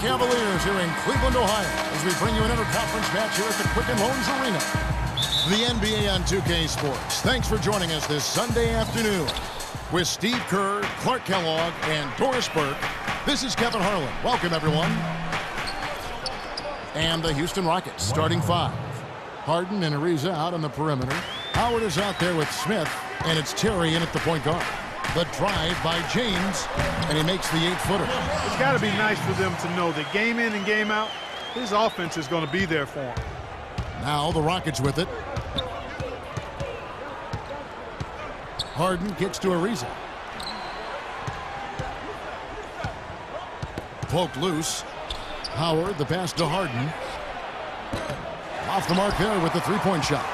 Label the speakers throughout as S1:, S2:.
S1: Cavaliers here in Cleveland, Ohio, as we bring you an interconference match here at the Quicken Loans Arena. The NBA on 2K Sports. Thanks for joining us this Sunday afternoon. With Steve Kerr, Clark Kellogg, and Doris Burke, this is Kevin Harlan. Welcome, everyone. And the Houston Rockets starting five. Harden and Ariza out on the perimeter. Howard is out there with Smith, and it's Terry in at the point guard. The drive by James, and he makes the 8-footer.
S2: It's got to be nice for them to know that game in and game out, his offense is going to be there for him.
S1: Now the Rockets with it. Harden gets to Ariza. Poked loose. Howard, the pass to Harden. Off the mark there with the three-point shot.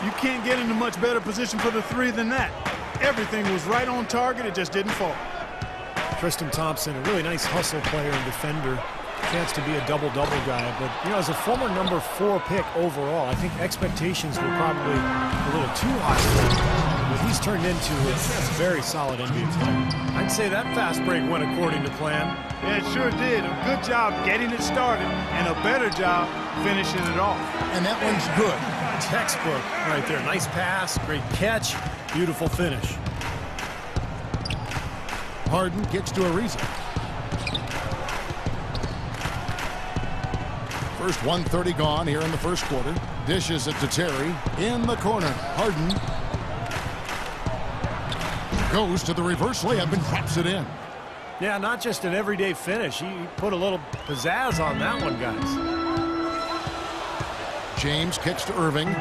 S2: You can't get into much better position for the three than that. Everything was right on target. It just didn't fall.
S3: Tristan Thompson, a really nice hustle player and defender. Chance to be a double-double guy. But, you know, as a former number 4 pick overall, I think expectations were probably a little too high for him. What he's turned into is a very solid NBA player. I'd say that fast break went according to plan.
S2: Yeah, it sure did. A good job getting it started and a better job finishing it off.
S1: And that one's good.
S3: Textbook right there. Nice pass, great catch, beautiful finish.
S1: Harden gets to Ariza. First 1:30 gone here in the first quarter. Dishes it to Terry in the corner. Harden goes to the reverse layup and drops it in.
S3: Yeah, not just an everyday finish. He put a little pizzazz on that one, guys.
S1: James kicks to Irving.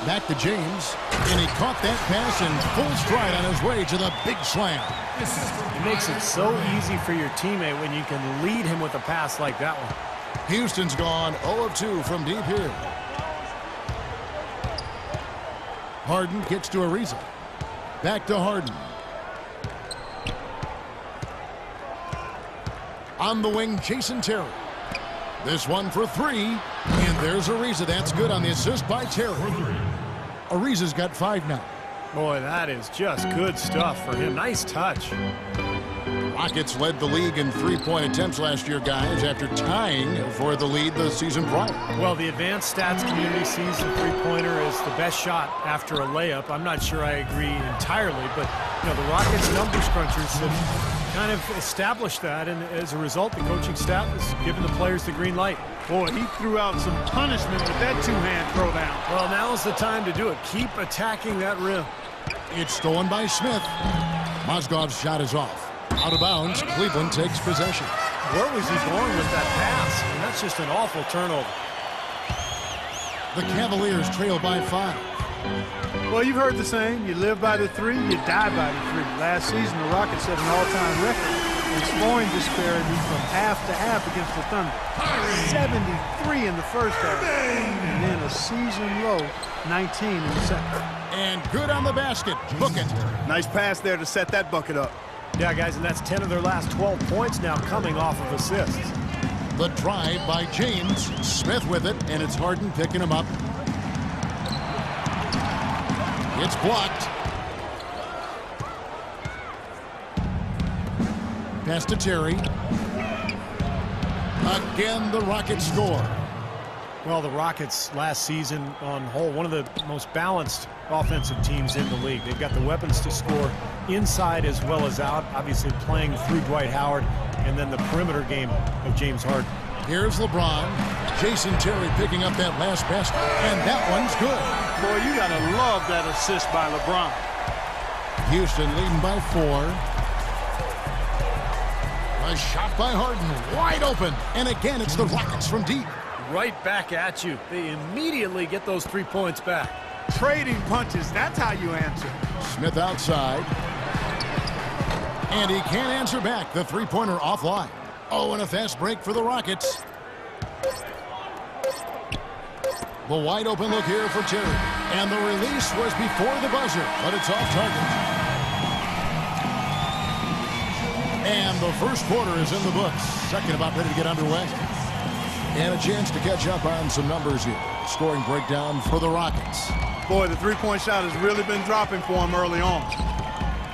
S1: Back to James. And he caught that pass in full stride on his way to the big slam.
S3: It makes it so easy for your teammate when you can lead him with a pass like that one.
S1: Houston's gone 0 of 2 from deep here. Harden gets to Ariza. Back to Harden. On the wing, Jason Terry. This one for 3, and there's Ariza. That's good on the assist by Terry. Ariza's got 5 now.
S3: Boy, that is just good stuff for him. Nice touch.
S1: Rockets led the league in three-point attempts last year, guys, after tying for the lead the season prior.
S3: Well, the advanced stats community sees the three-pointer as the best shot after a layup. I'm not sure I agree entirely, but you know, the Rockets numbers crunchers have kind of established that, and as a result, the coaching staff has given the players the green light.
S2: Boy, he threw out some punishment with that two-hand throwdown.
S3: Well, now's the time to do it. Keep attacking that rim.
S1: It's stolen by Smith. Mozgov's shot is off. Out of bounds, Cleveland takes possession.
S3: Where was he going with that pass? And that's just an awful turnover.
S1: The Cavaliers trail by 5.
S2: Well, you've heard the saying, you live by the 3, you die by the 3. Last season, the Rockets set an all-time record in scoring disparity from half to half against the Thunder. 73 in the first half, and then a season-low 19 in the second.
S1: And good on the basket. Book it.
S2: Nice pass there to set that bucket up.
S3: Yeah, guys, and that's 10 of their last 12 points now coming off of assists.
S1: The drive by James. Smith with it, and it's Harden picking him up. It's blocked. Pass to Terry. Again, the Rockets score.
S3: Well, the Rockets last season on whole, one of the most balanced offensive teams in the league. They've got the weapons to score inside as well as out, obviously playing through Dwight Howard, and then the perimeter game of James Harden.
S1: Here's LeBron. Jason Terry picking up that last basket, and that one's good.
S2: Boy, you got to love that assist by LeBron.
S1: Houston leading by 4. A shot by Harden, wide open. And again, it's the Rockets from deep.
S3: Right back at you. They immediately get those 3 points back.
S2: Trading punches, that's how you answer.
S1: Smith outside. And he can't answer back. The three-pointer offline. Oh, and a fast break for the Rockets. The wide open look here for Terry. And the release was before the buzzer, but it's off target. And the first quarter is in the books. Second about ready to get underway. And a chance to catch up on some numbers here. Scoring breakdown for the Rockets.
S2: Boy, the three-point shot has really been dropping for him early on.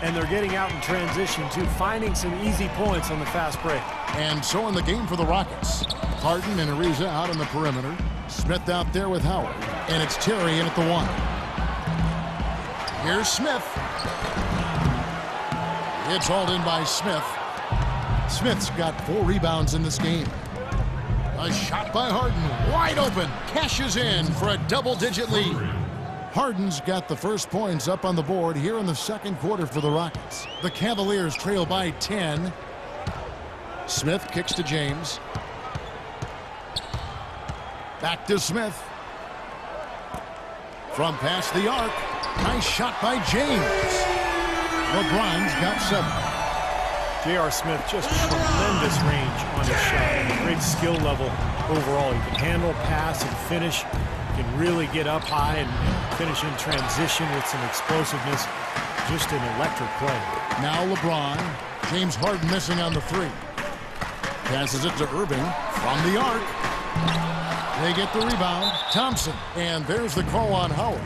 S3: and they're getting out in transition, too, finding some easy points on the fast break.
S1: And so in the game for the Rockets, Harden and Ariza out on the perimeter. Smith out there with Howard. And it's Terry in at the 1. Here's Smith. It's hauled in by Smith. Smith's got 4 rebounds in this game. A shot by Harden, wide open, cashes in for a double-digit lead. Harden's got the first points up on the board here in the second quarter for the Rockets. The Cavaliers trail by 10. Smith kicks to James. Back to Smith. From past the arc, nice shot by James. LeBron's got 7.
S3: J.R. Smith, just tremendous range on his shot. Great skill level overall. He can handle, pass, and finish. He can really get up high and finish in transition with some explosiveness. Just an electric play.
S1: Now LeBron. James Harden missing on the 3. Passes it to Irving from the arc. They get the rebound. Thompson. And there's the call on Howard.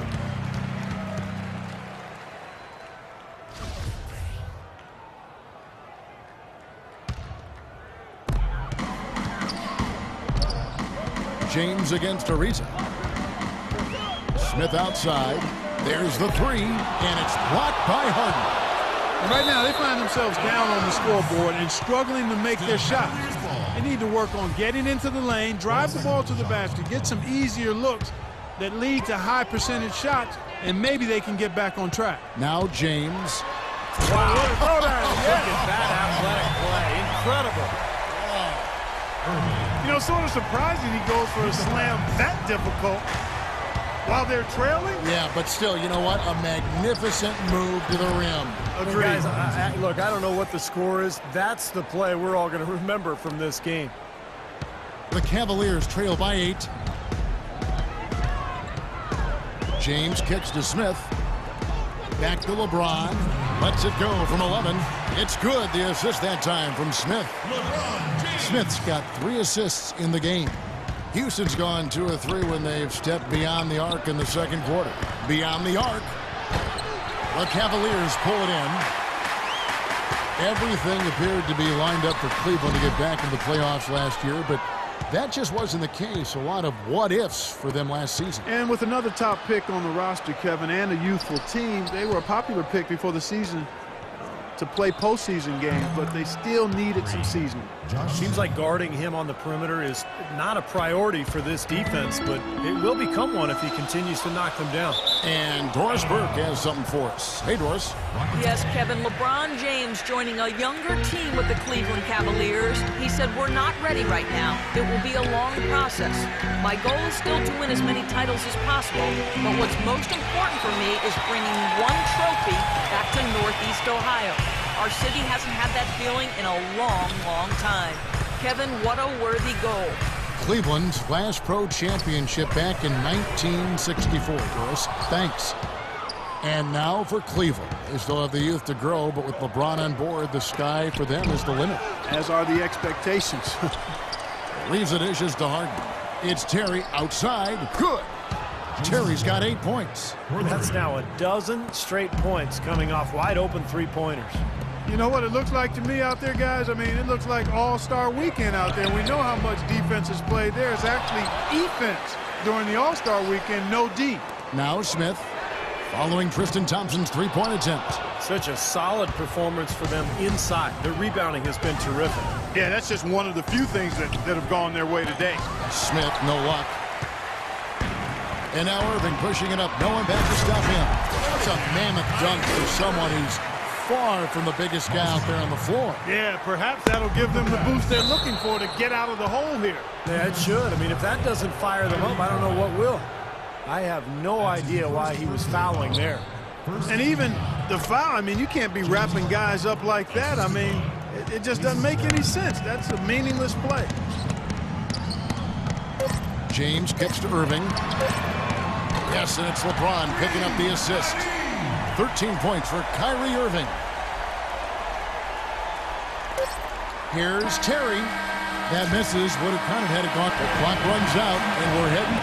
S1: James against Ariza. Smith outside. There's the 3, and it's blocked by Harden.
S2: And right now, they find themselves down on the scoreboard and struggling to make their shot. They need to work on getting into the lane, drive the ball to the basket, get some easier looks that lead to high percentage shots, and maybe they can get back on track.
S1: Now James.
S2: Wow.
S3: Look at that athletic play. Incredible.
S2: You know, sort of surprising he goes for a slam that difficult while they're trailing.
S1: Yeah, but still, you know what? A magnificent move to the rim.
S2: Agreed.
S3: Guys, look, I don't know what the score is. That's the play we're all going to remember from this game.
S1: The Cavaliers trail by 8. James kicks to Smith. Back to LeBron. Lets it go from 11. It's good. The assist that time from Smith. Smith's got 3 assists in the game. Houston's gone 2 or 3 when they've stepped beyond the arc in the second quarter. Beyond the arc. The Cavaliers pull it in. Everything appeared to be lined up for Cleveland to get back into the playoffs last year, but that just wasn't the case. A lot of what-ifs for them last season.
S2: And with another top pick on the roster, Kevin, and a youthful team, they were a popular pick before the season to play postseason games, but they still needed some seasoning.
S3: Seems like guarding him on the perimeter is not a priority for this defense, but it will become one if he continues to knock them down.
S1: And Doris Burke has something for us. Hey, Doris.
S4: Yes, Kevin, LeBron James joining a younger team with the Cleveland Cavaliers. He said, "We're not ready right now. It will be a long process. My goal is still to win as many titles as possible, but what's most important for me is bringing one trophy back to Northeast Ohio. Our city hasn't had that feeling in a long, long time." Kevin, what a worthy goal.
S1: Cleveland's last pro championship back in 1964, Doris. Thanks. And now for Cleveland. They still have the youth to grow, but with LeBron on board, the sky for them is the limit.
S2: As are the expectations.
S1: Leaves the dishes to Harden. It's Terry outside. Good. Terry's got 8 points.
S3: That's now a dozen straight points coming off wide open 3-pointers.
S2: You know what it looks like to me out there, guys? I mean, it looks like All-Star Weekend out there. We know how much defense is played there. It's actually defense during the All-Star Weekend, no D.
S1: Now Smith, following Tristan Thompson's 3-point attempt.
S3: Such a solid performance for them inside. The rebounding has been terrific.
S2: Yeah, that's just one of the few things that have gone their way today.
S1: Smith, no luck. And now Irving pushing it up. No one back to stop him. That's a mammoth dunk for someone who's far from the biggest guy out there on the floor.
S2: Yeah, perhaps that'll give them the boost they're looking for to get out of the hole here.
S3: Yeah, it should. I mean, if that doesn't fire them up, I don't know what will. I have no idea why he was fouling there.
S2: And even the foul, I mean, you can't be wrapping guys up like that. I mean, it just doesn't make any sense. That's a meaningless play.
S1: James kicks to Irving. Yes, and it's LeBron picking up the assist. 13 points for Kyrie Irving. Here's Terry. That misses. Would have kind of had it gone. The clock runs out, and we're heading.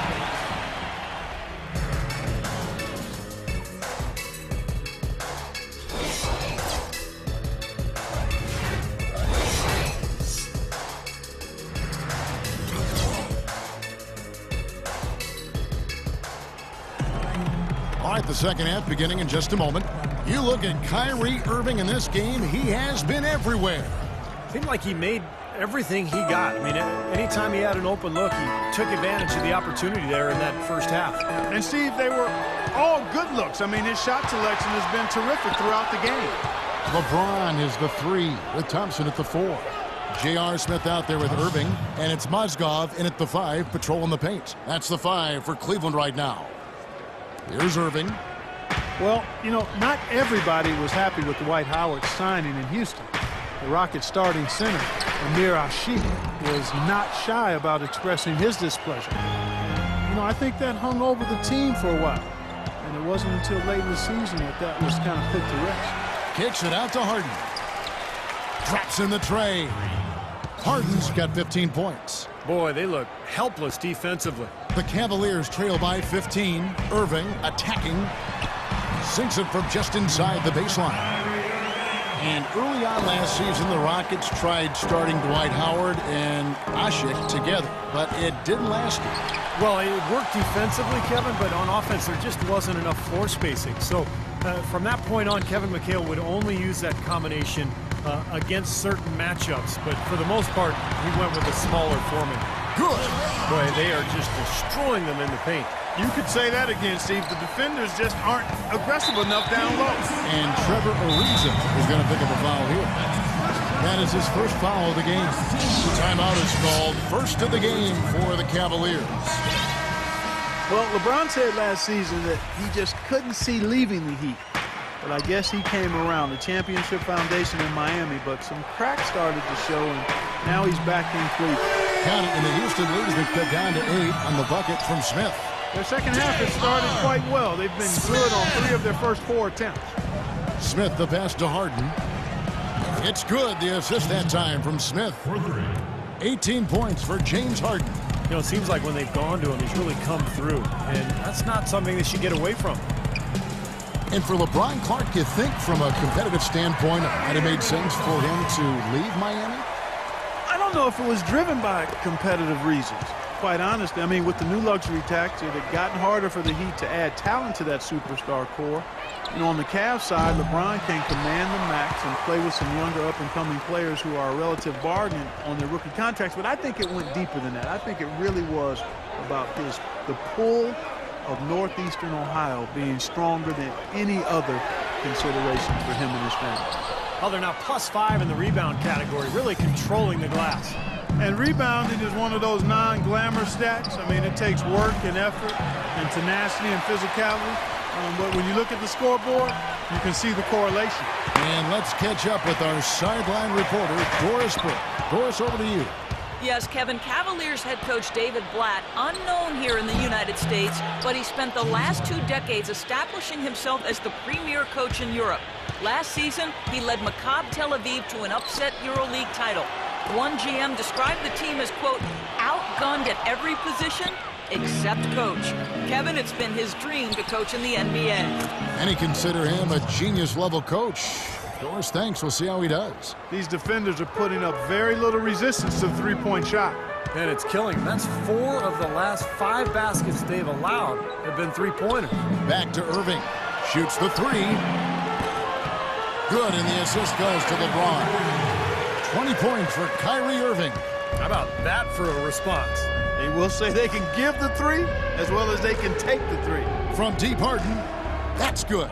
S1: All right, the second half beginning in just a moment. You look at Kyrie Irving in this game, he has been everywhere.
S3: Seemed like he made everything he got. I mean, anytime he had an open look, he took advantage of the opportunity there in that first half.
S2: And Steve, they were all good looks. I mean, his shot selection has been terrific throughout the game.
S1: LeBron is the 3 with Thompson at the 4. J.R. Smith out there with Irving, and it's Mozgov in at the 5, patrolling the paint. That's the 5 for Cleveland right now. Here's Irving.
S2: Well, you know, not everybody was happy with Dwight Howard signing in Houston. The Rockets starting center, Amir Ashiq, was not shy about expressing his displeasure. You know, I think that hung over the team for a while. And it wasn't until late in the season that was kind of put to rest.
S1: Kicks it out to Harden. Drops in the tray. Harden's got 15 points.
S3: Boy, they look helpless defensively.
S1: The Cavaliers trail by 15. Irving attacking. Sinks it from just inside the baseline. And early on last season, the Rockets tried starting Dwight Howard and Ashiq together, but it didn't last.
S3: Well, it worked defensively, Kevin, but on offense, there just wasn't enough floor spacing. So from that point on, Kevin McHale would only use that combination against certain matchups. But for the most part, he went with a smaller foreman.
S1: Good.
S3: Boy, they are just destroying them in the paint.
S2: You could say that again, Steve. The defenders just aren't aggressive enough down low.
S1: And Trevor Ariza is going to pick up a foul here. That is his first foul of the game. Timeout is called. First of the game for the Cavaliers.
S2: Well, LeBron said last season that he just couldn't see leaving the Heat. But I guess he came around. The championship foundation in Miami, but some cracks started to show, and now he's back in Cleveland.
S1: Count it, and the Houston lead has been cut down to 8 on the bucket from Smith.
S2: Their second half has started quite well. They've been good on 3 of their first 4 attempts.
S1: Smith the pass to Harden. It's good. The assist that time from Smith. 18 points for James Harden.
S3: You know, it seems like when they've gone to him, he's really come through. And that's not something they should get away from.
S1: And for LeBron Clark, you think from a competitive standpoint, it might have made sense for him to leave Miami?
S2: I don't know if it was driven by competitive reasons. Quite honestly, I mean, with the new luxury tax, it had gotten harder for the Heat to add talent to that superstar core. You know, on the Cavs side, LeBron can command the max and play with some younger up-and-coming players who are a relative bargain on their rookie contracts. But I think it went deeper than that. I think it really was about the pull of Northeastern Ohio being stronger than any other consideration for him and his family.
S3: Well, they're now +5 in the rebound category, really controlling the glass.
S2: And rebounding is one of those non-glamour stats. I mean, it takes work and effort and tenacity and physicality. But when you look at the scoreboard, you can see the correlation.
S1: And let's catch up with our sideline reporter, Doris Burke. Doris, over to you.
S4: Yes, Kevin, Cavaliers head coach David Blatt, unknown here in the United States, but he spent the last 2 decades establishing himself as the premier coach in Europe. Last season, he led Maccabi Tel Aviv to an upset EuroLeague title. One GM described the team as, quote, outgunned at every position except coach. Kevin, it's been his dream to coach in the NBA.
S1: Many consider him a genius-level coach. Doris, thanks. We'll see how he does.
S2: These defenders are putting up very little resistance to the three-point shot.
S3: And it's killing them. That's 4 of the last 5 baskets they've allowed have been three-pointers.
S1: Back to Irving. Shoots the 3. Good, and the assist goes to LeBron. 20 points for Kyrie Irving.
S3: How about that for a response?
S2: They will say they can give the 3 as well as they can take the 3.
S1: From deep Harden, that's good.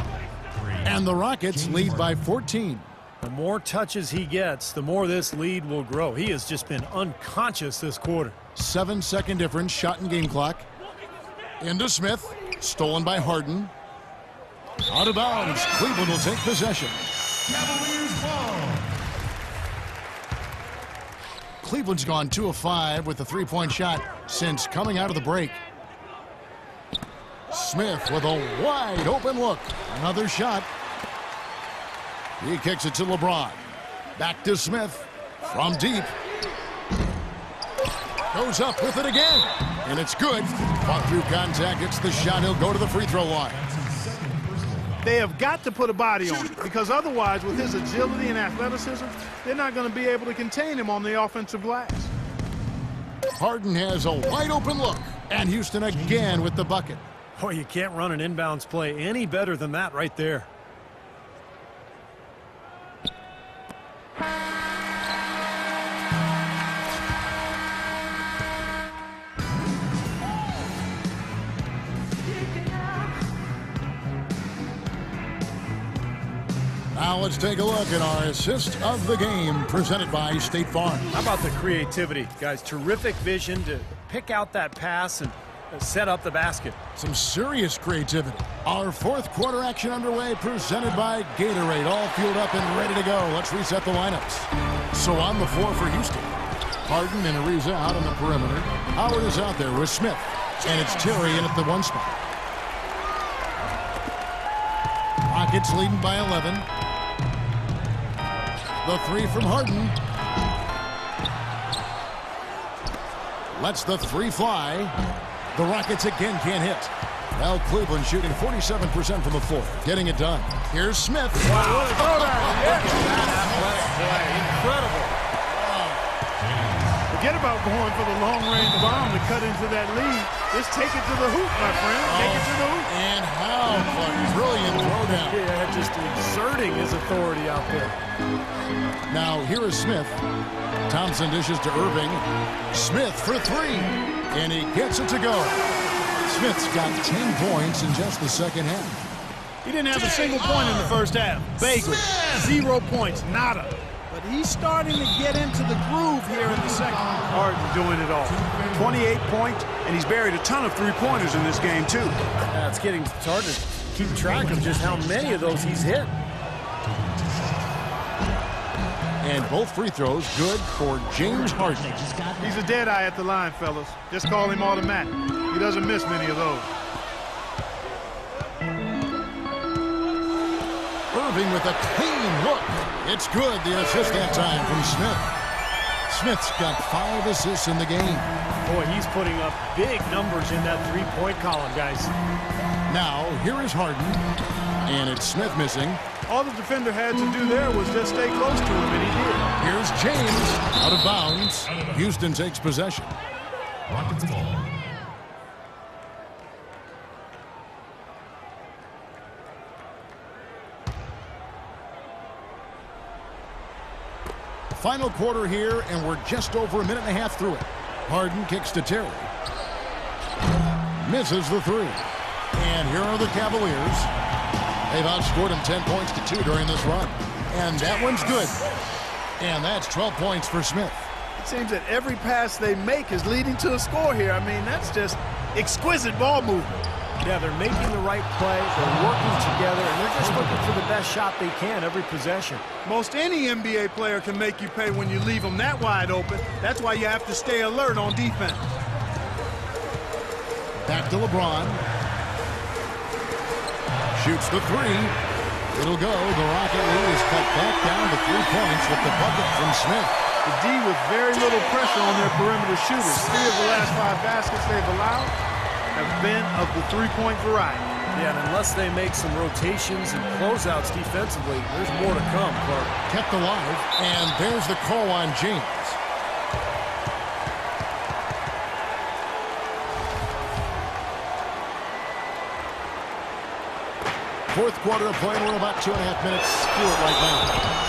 S1: And the Rockets lead by 14.
S3: The more touches he gets, the more this lead will grow. He has just been unconscious this quarter.
S1: 7-second difference, shot and game clock. Into Smith, stolen by Harden. Out of bounds, Cleveland will take possession.
S5: Cavaliers ball.
S1: Cleveland's gone 2 of 5 with a 3-point shot since coming out of the break. Smith with a wide open look. Another shot. He kicks it to LeBron. Back to Smith from deep. Goes up with it again. And it's good. Fought through contact. It's the shot. He'll go to the free throw line.
S2: They have got to put a body on it, because otherwise, with his agility and athleticism, they're not going to be able to contain him on the offensive glass.
S1: Harden has a wide open look. And Houston again with the bucket.
S3: Oh, you can't run an inbounds play any better than that right there.
S1: Now let's take a look at our assist of the game presented by State Farm.
S3: How about the creativity, guys? Terrific vision to pick out that pass and set up the basket.
S1: Some serious creativity. Our fourth quarter action underway presented by Gatorade. All fueled up and ready to go. Let's reset the lineups. So on the floor for Houston, Harden and Ariza out on the perimeter. Howard is out there with Smith. And it's Terry in at the 1 spot. Rockets leading by 11. The 3 from Harden. Lets the 3 fly. The Rockets again can't hit. Well, Cleveland shooting 47% from the floor. Getting it done. Here's Smith.
S2: Wow, what a throwdown.
S3: That athletic play. Incredible.
S2: Forget about going for the long-range bomb to cut into that lead. Just take it to the hoop, my friend. Take it to the hoop.
S1: And how brilliant throwdown.
S3: Yeah, just exerting his authority out there.
S1: Now, here is Smith. Thompson dishes to Irving. Smith for 3. And he gets it to go. Smith's got 10 points in just the second half.
S2: He didn't have a single point in the first half. Vaguely. 0 points. Nada. But he's starting to get into the groove here in the second. Harden doing it all. 28 points, and he's buried a ton of three-pointers in this game, too.
S3: It's getting hard to keep track of just how many of those he's hit.
S1: And both free throws good for James Harden.
S2: He's a dead eye at the line, fellas. Just call him automatic. He doesn't miss many of those.
S1: Irving with a clean look. It's good, the assist that time from Smith. Smith's got 5 assists in the game.
S3: Boy, he's putting up big numbers in that three-point column, guys.
S1: Now, here is Harden. And it's Smith missing.
S2: All the defender had to do there was just stay close to him, and he did.
S1: Here's James out of bounds. Houston takes possession.
S5: Rockets ball.
S1: Final quarter here, and we're just over a minute and a half through it. Harden kicks to Terry. Misses the 3. And here are the Cavaliers. They've outscored him 10 points to 2 during this run. And that one's good. And that's 12 points for Smith.
S2: It seems that every pass they make is leading to a score here. I mean, that's just exquisite ball movement.
S3: Yeah, they're making the right play, they're working together, and they're just looking for the best shot they can every possession.
S2: Most any NBA player can make you pay when you leave them that wide open. That's why you have to stay alert on defense.
S1: Back to LeBron. Shoots the 3. It'll go. The Rocket lead is cut back down to 3 points with the bucket from Smith.
S2: The D with very little pressure on their perimeter shooters. 3 of the last 5 baskets they've allowed have been of the three-point variety.
S3: Yeah, and unless they make some rotations and closeouts defensively, there's more to come, Clark.
S1: Kept alive, and there's the call on James. Fourth quarter of play, we're about 2.5 minutes through it right now.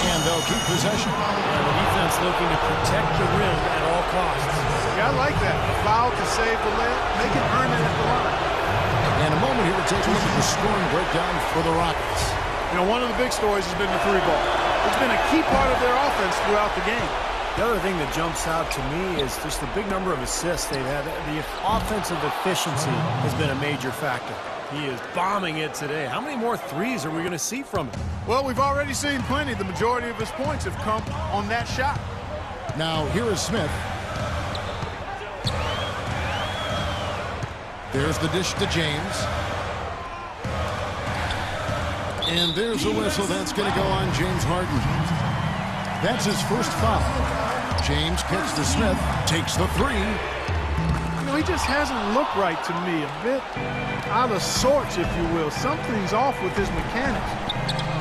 S1: And they'll keep possession.
S3: And the defense looking to protect the rim at all costs.
S2: Yeah, I like that. A foul to save the layup. Make it earn it at the line.
S1: And a moment here to take a look at the scoring breakdown for the Rockets.
S2: You know, one of the big stories has been the 3-ball. It's been a key part of their offense throughout the game.
S3: The other thing that jumps out to me is just the big number of assists they've had. The offensive efficiency has been a major factor. He is bombing it today. How many more threes are we going to see from him?
S2: Well, we've already seen plenty. The majority of his points have come on that shot.
S1: Now, here is Smith. There's the dish to James. And there's a whistle. That's going to go on James Harden. That's his first foul. James kicks to Smith, takes the 3.
S2: You know, he just hasn't looked right to me. A bit out of sorts, if you will. Something's off with his mechanics,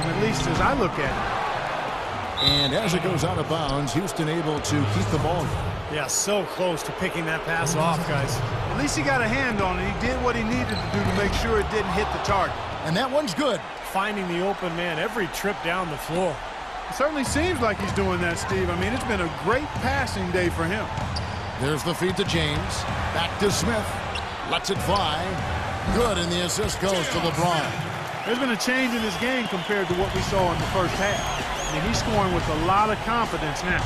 S2: at least as I look at it.
S1: And as it goes out of bounds, Houston able to keep the ball.
S3: Yeah, so close to picking that pass off, guys.
S2: At least he got a hand on it. He did what he needed to do to make sure it didn't hit the target.
S1: And that one's good.
S3: Finding the open man every trip down the floor.
S2: It certainly seems like he's doing that, Steve. I mean, it's been a great passing day for him.
S1: There's the feed to James. Back to Smith. Lets it fly. Good, and the assist goes to LeBron.
S2: There's been a change in his game compared to what we saw in the first half. I mean, he's scoring with a lot of confidence now.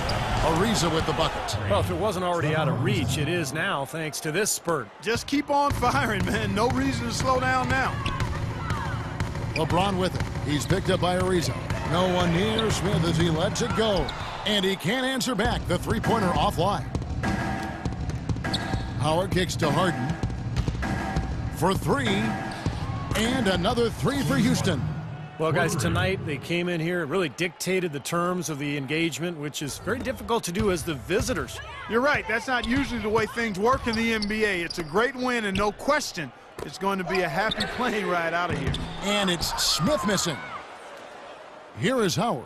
S1: Ariza with the bucket.
S3: Well, if it wasn't already out of reach, it is now thanks to this spurt.
S2: Just keep on firing, man. No reason to slow down now.
S1: LeBron with it. He's picked up by Ariza. No one near Smith as he lets it go. And he can't answer back. The three-pointer offline. Howard kicks to Harden. For three. And another three for Houston.
S3: Well, guys, tonight they came in here and really dictated the terms of the engagement, which is very difficult to do as the visitors.
S2: You're right. That's not usually the way things work in the NBA. It's a great win, and no question, it's going to be a happy plane ride out of here.
S1: And it's Smith missing. Here is Howard.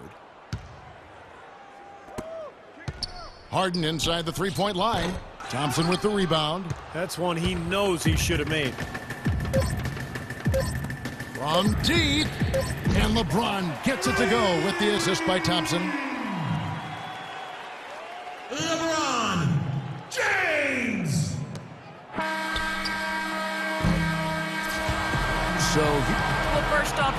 S1: Harden inside the three-point line. Thompson with the rebound.
S3: That's one he knows he should have made.
S1: From deep. And LeBron gets it to go with the assist by Thompson.
S5: LeBron James.
S1: So
S4: Well, first off,